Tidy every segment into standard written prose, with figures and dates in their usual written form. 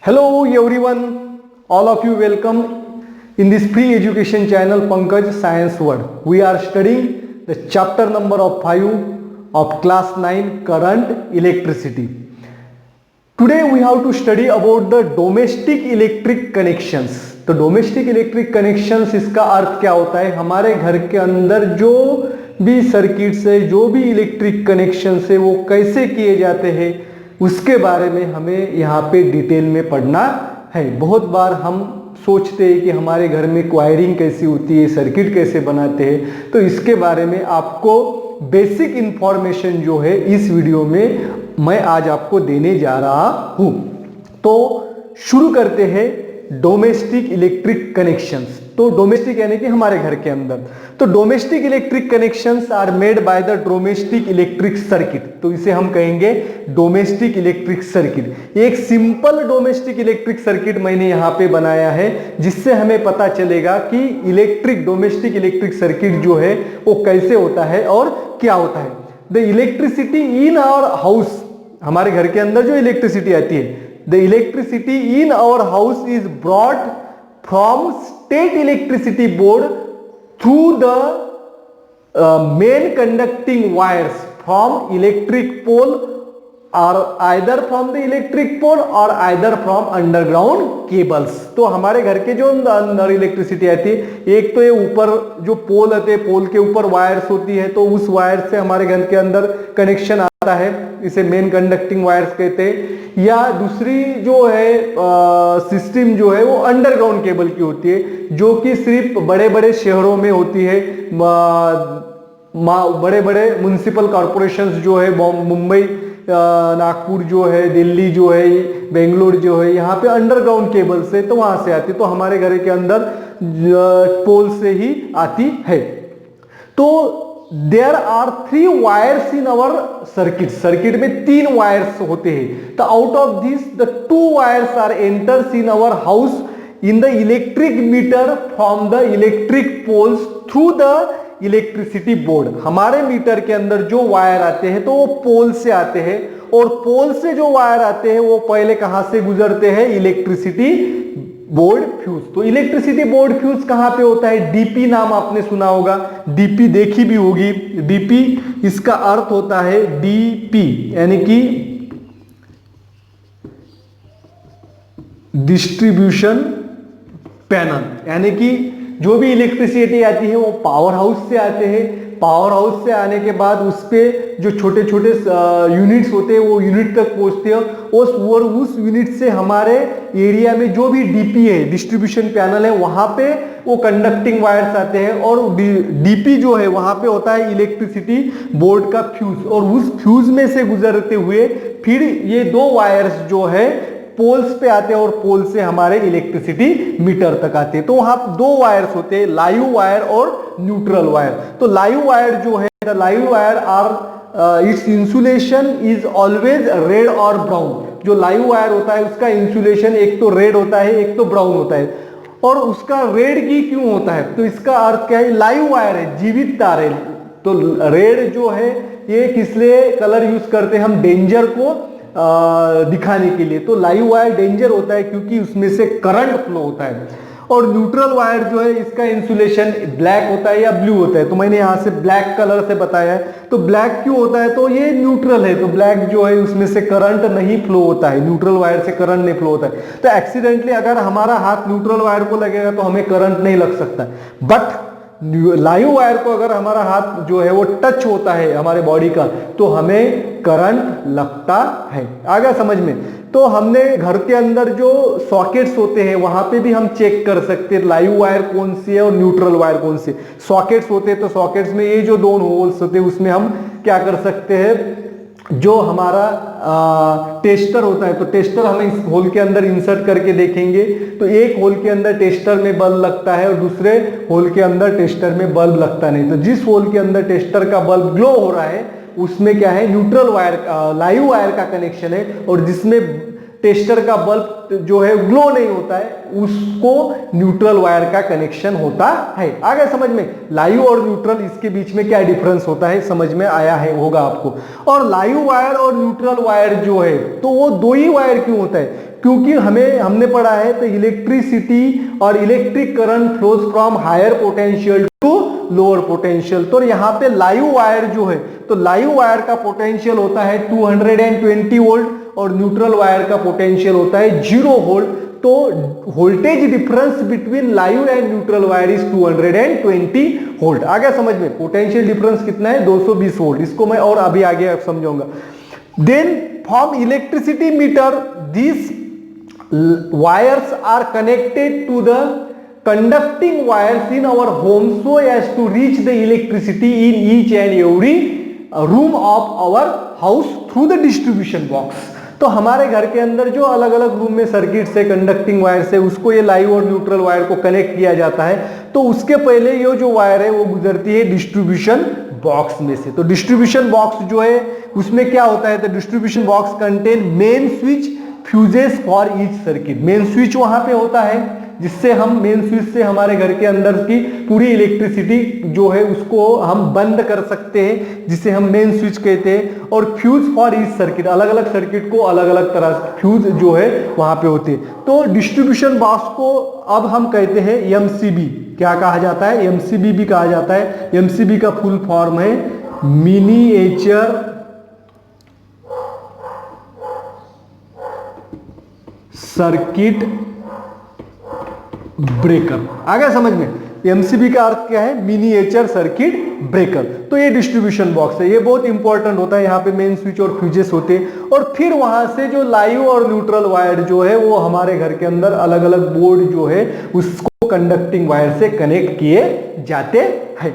Hello everyone, all of you welcome in this free education channel Pankaj Science World. We are studying the chapter number of 5 of class 9 current electricity. Today we have to study about the domestic electric connections. तो domestic electric connections इसका अर्थ क्या होता है, हमारे घर के अंदर जो भी सर्किट्स है, जो भी इलेक्ट्रिक कनेक्शंस है वो कैसे किए जाते हैं उसके बारे में हमें यहाँ पे डिटेल में पढ़ना है। बहुत बार हम सोचते हैं कि हमारे घर में वायरिंग कैसी होती है, सर्किट कैसे बनाते हैं, तो इसके बारे में आपको बेसिक इंफॉर्मेशन जो है इस वीडियो में मैं आज आपको देने जा रहा हूँ। तो शुरू करते हैं डोमेस्टिक इलेक्ट्रिक कनेक्शंस। तो डोमेस्टिक यानी कि हमारे घर के अंदर, तो domestic electric connections are made by the domestic electric circuit. तो इसे हम कहेंगे डोमेस्टिक इलेक्ट्रिक सर्किट। एक सिंपल डोमेस्टिक इलेक्ट्रिक सर्किट मैंने यहाँ पे बनाया है जिससे हमें पता चलेगा कि इलेक्ट्रिक डोमेस्टिक इलेक्ट्रिक सर्किट जो है वो कैसे होता है और क्या होता है। The electricity in our house, हमारे घर के अंदर जो इलेक्ट्रिसिटी आती है, the electricity in our house is brought from state electricity board through the main conducting wires from electric pole or either from the electric pole or either from underground cables। तो हमारे घर के जो अंदर electricity आती है, एक तो ये ऊपर जो पोल आते हैं, पोल के ऊपर वायर्स होती है, तो उस वायर से हमारे घर के अंदर कनेक्शन आता है, इसे मेन कंडक्टिंग वायर्स कहते हैं। या दूसरी जो है सिस्टम जो है वो अंडरग्राउंड केबल की होती है, जो कि सिर्फ बड़े बड़े शहरों में होती है। बड़े बड़े म्युनिसिपल कॉरपोरेशंस जो है, मुंबई, नागपुर जो है, दिल्ली जो है, बेंगलोर जो है, यहाँ पे अंडरग्राउंड केबल से तो वहां से आती है, तो हमारे घर के अंदर पोल से ही आती है। तो there are 3 wires in our circuit. Circuit में 3 वायर्स होते हैं। तो out of this the 2 wires are enters in our house in the electric meter from the electric poles through the electricity board. हमारे मीटर के अंदर जो wire आते हैं तो वो पोल से आते हैं, और पोल से जो वायर आते हैं वो पहले कहां से गुजरते हैं, इलेक्ट्रिसिटी बोर्ड फ्यूज। तो इलेक्ट्रिसिटी बोर्ड फ्यूज कहां पे होता है, डीपी नाम आपने सुना होगा, डीपी देखी भी होगी। डीपी इसका अर्थ होता है डीपी यानी कि डिस्ट्रीब्यूशन पैनल, यानी कि जो भी इलेक्ट्रिसिटी आती है वो पावर हाउस से आते हैं। पावर हाउस से आने के बाद उस पे जो छोटे छोटे यूनिट्स होते हैं वो यूनिट तक पहुंचते हैं, उस यूनिट से हमारे एरिया में जो भी डीपी है, डिस्ट्रीब्यूशन पैनल है, वहां पे वो कंडक्टिंग वायर्स आते हैं, और डीपी जो है वहां पे होता है इलेक्ट्रिसिटी बोर्ड का फ्यूज, और उस फ्यूज में से गुजरते हुए फिर ये 2 वायर्स जो है पोल्स पे आते हैं, और पोल से हमारे इलेक्ट्रिसिटी मीटर तक आते हैं। तो वहां 2 वायर्स होते हैं, लाइव वायर और न्यूट्रल वायर। तो लाइव वायर जो है, live wire are its insulation is always red और ब्राउन। जो लाइव वायर होता है उसका इंसुलेशन एक तो रेड होता है, एक तो ब्राउन होता है। और उसका रेड की क्यों होता है, तो इसका अर्थ क्या है, लाइव वायर है, जीवित तार है। तो रेड जो है ये किस लिए कलर यूज करते हैं हम, डेंजर को दिखाने के लिए। तो लाइव वायर डेंजर होता है क्योंकि उसमें से करंट फ्लो होता है। और न्यूट्रल वायर जो है इसका इंसुलेशन ब्लैक होता है या ब्लू होता है, तो मैंने यहाँ से ब्लैक कलर से बताया है। तो ब्लैक क्यों होता है, तो ये न्यूट्रल है, तो ब्लैक जो है उसमें से करंट नहीं फ्लो होता है, न्यूट्रल वायर से करंट नहीं फ्लो होता है। तो एक्सीडेंटली अगर हमारा हाथ न्यूट्रल वायर को लगेगा तो हमें करंट नहीं लग सकता, बट लाइव वायर को अगर हमारा हाथ जो है वो टच होता है हमारे बॉडी का तो हमें करंट लगता है। आ गया समझ में। तो हमने घर के अंदर जो सॉकेट्स होते हैं वहां पे भी हम चेक कर सकते हैं लाइव वायर कौन सी है और न्यूट्रल वायर कौन सी। सॉकेट्स होते हैं तो सॉकेट्स में ये जो 2 होल्स होते हैं उसमें हम क्या कर सकते हैं, जो हमारा टेस्टर होता है तो टेस्टर हम इस होल के अंदर इंसर्ट करके देखेंगे, तो एक होल के अंदर टेस्टर में बल्ब लगता है और दूसरे होल के अंदर टेस्टर में बल्ब लगता नहीं। तो जिस होल के अंदर टेस्टर का बल्ब ग्लो हो रहा है उसमें क्या है, न्यूट्रल वायर, लाइव वायर का कनेक्शन है, और जिसमें टेस्टर का बल्ब जो है ग्लो नहीं होता है उसको न्यूट्रल वायर का कनेक्शन होता है। आ गया समझ में। लाइव और न्यूट्रल इसके बीच में क्या डिफरेंस होता है समझ में आया है होगा आपको। और लाइव वायर और न्यूट्रल वायर जो है तो वो 2 ही वायर क्यों होता है, क्योंकि हमने पढ़ा है तो इलेक्ट्रिसिटी और electric current flows from higher potential to lower potential. तो यहाँ पे लाइव वायर जो है, तो लाइव वायर का पोटेंशियल होता है 220 वोल्ट और न्यूट्रल वायर का पोटेंशियल होता है 0 वोल्ट। तो voltage difference between live and neutral wire is 220 volt. आ गया समझ में? पोटेंशियल डिफरेंस कितना है? 220 वोल्ट। इसको मैं और अभी आगे समझाऊंगा। Then from electricity meter this wires are connected to the conducting wires in our home so as to reach the electricity in each and every room of our house through the distribution box। तो हमारे घर के अंदर जो अलग अलग room में circuit से, कंडक्टिंग वायर से, उसको ये लाइव और न्यूट्रल वायर को कनेक्ट किया जाता है। तो उसके पहले ये जो वायर है वो गुजरती है डिस्ट्रीब्यूशन बॉक्स में से। तो डिस्ट्रीब्यूशन बॉक्स जो है उसमें क्या होता है? तो distribution box contain main switch, fuses for each circuit. Main switch वहां पे होता है जिससे हम मेन स्विच से हमारे घर के अंदर की पूरी इलेक्ट्रिसिटी जो है उसको हम बंद कर सकते हैं, जिसे हम मेन स्विच कहते हैं। और फ्यूज फॉर ईच सर्किट, अलग अलग सर्किट को अलग अलग तरह से फ्यूज जो है वहां पे होते हैं। तो डिस्ट्रीब्यूशन बॉक्स को अब हम कहते हैं एमसीबी। क्या कहा जाता है? एमसीबी भी कहा जाता है। एमसीबी का फुल फॉर्म है मिनिएचर सर्किट ब्रेकर। आ गया समझ में? एमसीबी का अर्थ क्या है? Miniature circuit breaker. तो ये डिस्ट्रीब्यूशन बॉक्स है, ये बहुत इंपॉर्टेंट होता है। यहाँ पे मेन स्विच और फ्यूजेस होते हैं और फिर वहां से जो लाइव और न्यूट्रल वायर जो है वो हमारे घर के अंदर अलग अलग बोर्ड जो है उसको कंडक्टिंग वायर से कनेक्ट किए जाते हैं।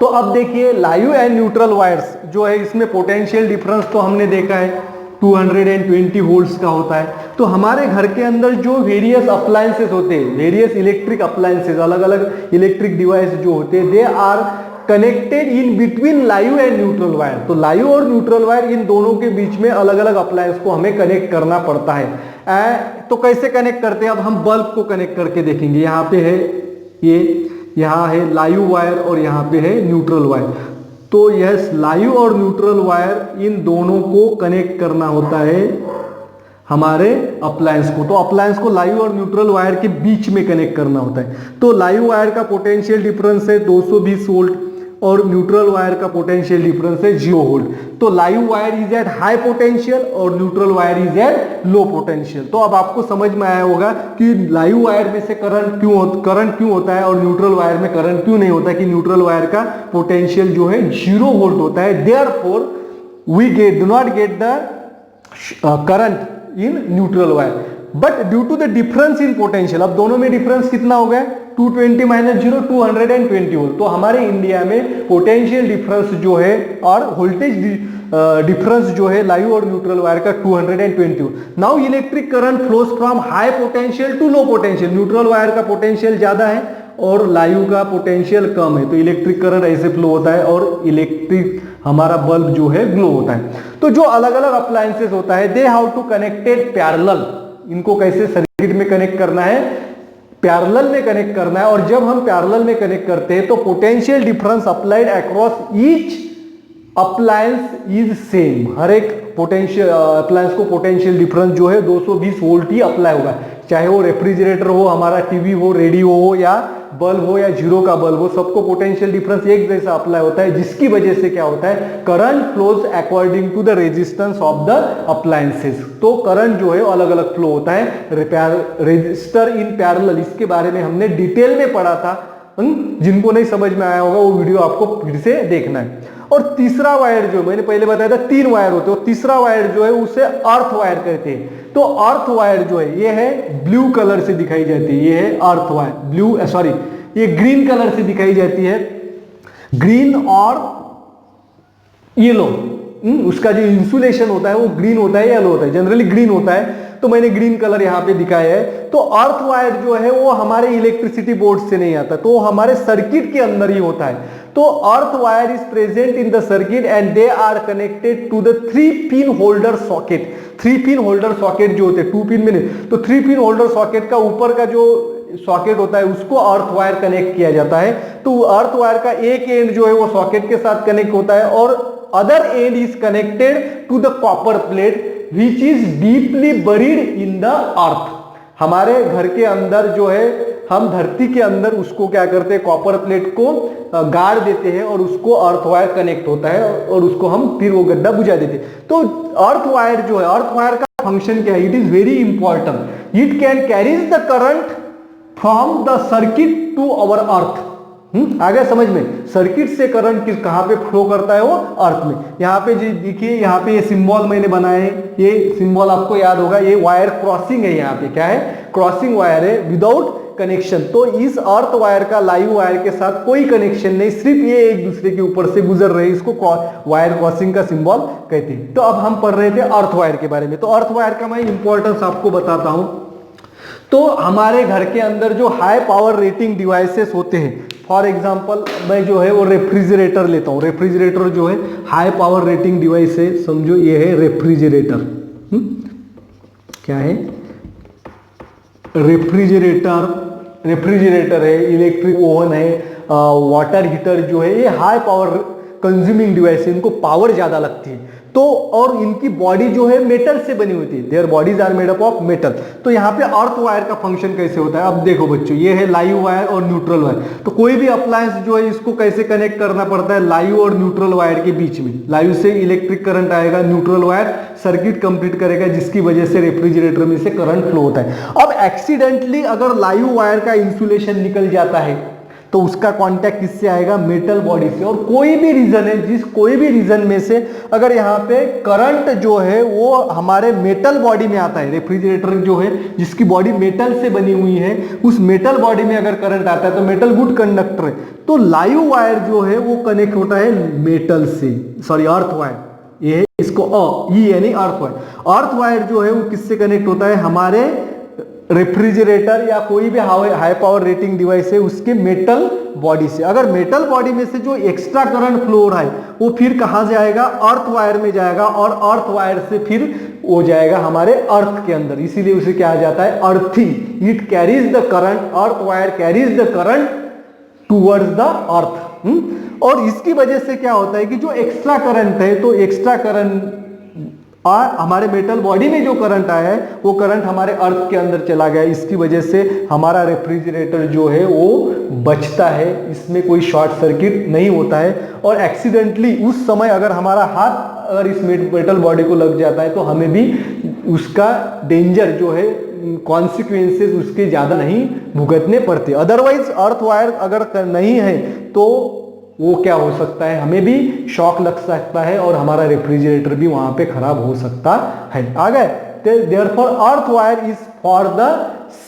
तो अब देखिए लाइव एंड न्यूट्रल वायर्स जो है इसमें पोटेंशियल डिफरेंस तो हमने देखा है 220 वोल्ट्स का होता है। तो हमारे घर के अंदर जो वेरियस अप्लायंसेस होते हैं, वेरियस इलेक्ट्रिक अप्लायंसेस, अलग अलग इलेक्ट्रिक डिवाइस जो होते हैं, they are connected in between live and neutral wire. तो लाइव और न्यूट्रल वायर इन दोनों के बीच में अलग अलग अप्लायंस को हमें कनेक्ट करना पड़ता है। तो कैसे कनेक्ट करते हैं? अब हम बल्ब को कनेक्ट करके देखेंगे। यहाँ पे है ये, यहाँ है लाइव वायर और यहाँ पे है न्यूट्रल वायर। तो यह लाइव और न्यूट्रल वायर इन दोनों को कनेक्ट करना होता है हमारे अप्लायंस को। तो अप्लायंस को लाइव और न्यूट्रल वायर के बीच में कनेक्ट करना होता है। तो लाइव वायर का पोटेंशियल डिफरेंस है 220 वोल्ट और न्यूट्रल वायर का पोटेंशियल डिफरेंस है 0 वोल्ट। तो live wire is at high potential और neutral wire is at low potential. तो अब आपको समझ में आया होगा कि लाइव वायर में से करंट क्यों होता है और न्यूट्रल वायर में करंट क्यों नहीं होता, कि न्यूट्रल वायर का पोटेंशियल जो है 0 वोल्ट होता है। Therefore we do not get the current in neutral wire but due to the difference in potential. अब दोनों में डिफरेंस कितना हो गया? 220 माइनस 0 220 वोल्ट। तो हमारे इंडिया में पोटेंशियल डिफरेंस जो है और वोल्टेज डिफरेंस जो है लाइव और न्यूट्रल वायर का 220 volt. Now electric current flows from high potential to low potential. Neutral wire का पोटेंशियल ज्यादा है और लाइव का पोटेंशियल कम है, तो इलेक्ट्रिक करंट ऐसे फ्लो होता है और इलेक्ट्रिक हमारा बल्ब जो है ग्लो होता है। तो जो अलग अलग अप्लायंसेस होता है they have to connected parallel. इनको कैसे सर्किट में कनेक्ट करना है? पैरेलल में कनेक्ट करना है। और जब हम पैरेलल में कनेक्ट करते हैं तो potential difference applied across each appliance is same. हर एक पोटेंशियल अप्लायंस को पोटेंशियल डिफरेंस जो है 220 वोल्ट ही अप्लाई होगा, चाहे वो रेफ्रिजरेटर हो, हमारा टीवी हो, रेडियो हो या बल्ब हो या जीरो का बल्ब हो, सबको पोटेंशियल डिफरेंस एक जैसा अप्लाई होता है, जिसकी वजह से क्या होता है? Current flows according to the resistance of the appliances. तो करंट जो है अलग अलग फ्लो होता है। रेजिस्टर इन पैरेलल, इसके बारे में हमने डिटेल में पढ़ा था। जिनको नहीं समझ में आया होगा वो वीडियो आपको फिर से देखना है। और तीसरा वायर जो मैंने पहले बताया था 3 वायर होते हैं, और तीसरा वायर जो है उसे अर्थ वायर कहते हैं। तो अर्थ वायर जो है ये है ब्लू कलर से दिखाई जाती है, ये है अर्थ वायर। ब्लू सॉरी ये ग्रीन कलर से दिखाई जाती है, ग्रीन और येलो। उसका जो इंसुलेशन होता है वो ग्रीन होता है, येलो होता है, जनरली ग्रीन होता है, तो मैंने ग्रीन कलर यहाँ पे दिखाया है। तो अर्थ वायर जो है वो हमारे इलेक्ट्रिसिटी बोर्ड से नहीं आता, तो हमारे सर्किट के अंदर ही होता है। तो earth wire is present in the circuit and they are connected to the 3 pin holder socket. 3 pin holder socket जो होते हैं, 2 पिन में नहीं, तो 3 पिन होल्डर सॉकेट का ऊपर का जो सॉकेट होता है उसको अर्थ वायर कनेक्ट किया जाता है। तो अर्थ वायर का एक एंड जो है वो सॉकेट के साथ कनेक्ट होता है और other end is connected to the copper plate which is deeply buried in the earth. हमारे घर के अंदर जो है हम धरती के अंदर उसको क्या करते हैं, कॉपर प्लेट को गाड़ देते हैं और उसको अर्थ वायर कनेक्ट होता है और उसको हम फिर वो गड्ढा बुझा देते हैं। तो अर्थ वायर जो है, अर्थ वायर का फंक्शन क्या है, it is very important. It can carries the current from the circuit to our earth. आ गया समझ में? सर्किट से करंट किस कहां पे फ्लो करता है, वो अर्थ में। यहाँ पे देखिए, यहाँ पे ये सिंबल मैंने बनाए, ये सिंबल आपको याद होगा, ये वायर क्रॉसिंग है। यहाँ पे क्या है, क्रॉसिंग वायर है विदाउट कनेक्शन। तो इस अर्थ वायर का लाइव वायर के साथ कोई कनेक्शन नहीं, सिर्फ ये एक दूसरे के ऊपर से गुजर रहे, इसको वायर क्रॉसिंग का सिंबल कहते हैं। तो अब हम पढ़ रहे थे अर्थ वायर के बारे में। तो अर्थ वायर का मैं इंपॉर्टेंस आपको बताता हूं। तो हमारे घर के अंदर जो हाई पावर रेटिंग डिवाइसेस होते हैं, फॉर एग्जांपल मैं जो है वो रेफ्रिजरेटर लेता हूँ। रेफ्रिजरेटर जो है हाई पावर रेटिंग डिवाइस है, समझो ये है रेफ्रिजरेटर। क्या है, रेफ्रिजरेटर है, इलेक्ट्रिक ओवन है, वाटर हीटर जो है, ये हाई पावर कंज्यूमिंग डिवाइस है, इनको पावर ज्यादा लगती है। तो और इनकी बॉडी जो है मेटल से बनी होती है, their bodies are made up of metal. तो यहाँ पे अर्थ वायर का फंक्शन कैसे होता है, अब देखो बच्चों, ये है लाइव वायर और न्यूट्रल वायर। तो कोई भी अप्लायंस जो है इसको कैसे कनेक्ट करना पड़ता है, लाइव और न्यूट्रल वायर के बीच में। लाइव से इलेक्ट्रिक करंट आएगा, न्यूट्रल वायर सर्किट कंप्लीट करेगा, जिसकी वजह से रेफ्रिजरेटर में से करंट फ्लो होता है। अब एक्सीडेंटली अगर लाइव वायर का इंसुलेशन निकल जाता है तो उसका कांटेक्ट किससे आएगा, मेटल बॉडी से। और कोई भी रीजन है, कोई भी रीजन में से अगर यहाँ पे करंट जो है वो हमारे मेटल बॉडी में आता है, रेफ्रिजरेटर जो है जिसकी बॉडी मेटल से बनी हुई है, उस मेटल बॉडी में अगर करंट आता है तो मेटल गुड कंडक्टर है, तो लाइव वायर जो है वो कनेक्ट होता है मेटल से, सॉरी अर्थ वायर, ये इसको यानी अर्थ वायर। अर्थ वायर जो है वो किससे कनेक्ट होता है, हमारे रेफ्रिजरेटर या कोई भी हाई पावर रेटिंग डिवाइस है उसके मेटल बॉडी से। अगर मेटल बॉडी में से जो एक्स्ट्रा करंट फ्लो हो रहा है वो फिर कहां से आएगा, अर्थ वायर में जाएगा, और अर्थ वायर से फिर वो जाएगा हमारे अर्थ के अंदर, इसीलिए उसे क्या जाता है, earthing. It carries the current, earth wire carries the current towards the earth. और इसकी वजह से क्या होता है कि जो एक्स्ट्रा करंट है, तो एक्स्ट्रा करंट और हमारे मेटल बॉडी में जो करंट आया है वो करंट हमारे अर्थ के अंदर चला गया, इसकी वजह से हमारा रेफ्रिजरेटर जो है वो बचता है, इसमें कोई शॉर्ट सर्किट नहीं होता है। और एक्सीडेंटली उस समय अगर हमारा हाथ अगर इस मेटल बॉडी को लग जाता है तो हमें भी उसका डेंजर जो है, कॉन्सिक्वेंसेस उसके ज्यादा नहीं भुगतने पड़ते। अदरवाइज अर्थ वायर अगर नहीं है तो वो क्या हो सकता है, हमें भी शॉक लग सकता है और हमारा रेफ्रिजरेटर भी वहां पे खराब हो सकता है। आ गए, therefore earth wire is for the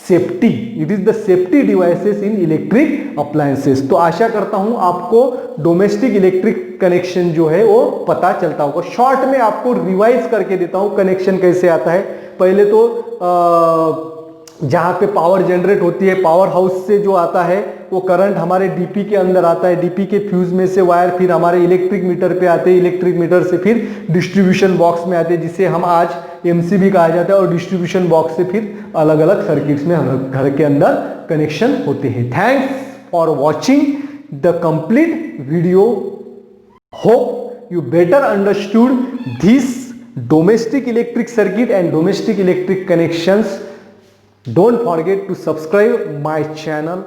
safety, it is the safety devices in electric appliances. तो आशा करता हूं आपको डोमेस्टिक इलेक्ट्रिक कनेक्शन जो है वो पता चलता होगा। शॉर्ट में आपको रिवाइज करके देता हूं कनेक्शन कैसे आता है। पहले तो जहां पे पावर जनरेट होती है, पावर हाउस से जो आता है वो करंट हमारे डीपी के अंदर आता है, डीपी के फ्यूज में से वायर फिर हमारे इलेक्ट्रिक मीटर पे आते हैं, इलेक्ट्रिक मीटर से फिर डिस्ट्रीब्यूशन बॉक्स में आते हैं, जिसे हम आज एमसीबी कहा जाता है, और डिस्ट्रीब्यूशन बॉक्स से फिर अलग अलग सर्किट्स में हम घर के अंदर कनेक्शन होते हैं। Thanks for watching the complete video. Hope you better understood this domestic electric circuit and domestic electric connections. Don't forget to subscribe my channel.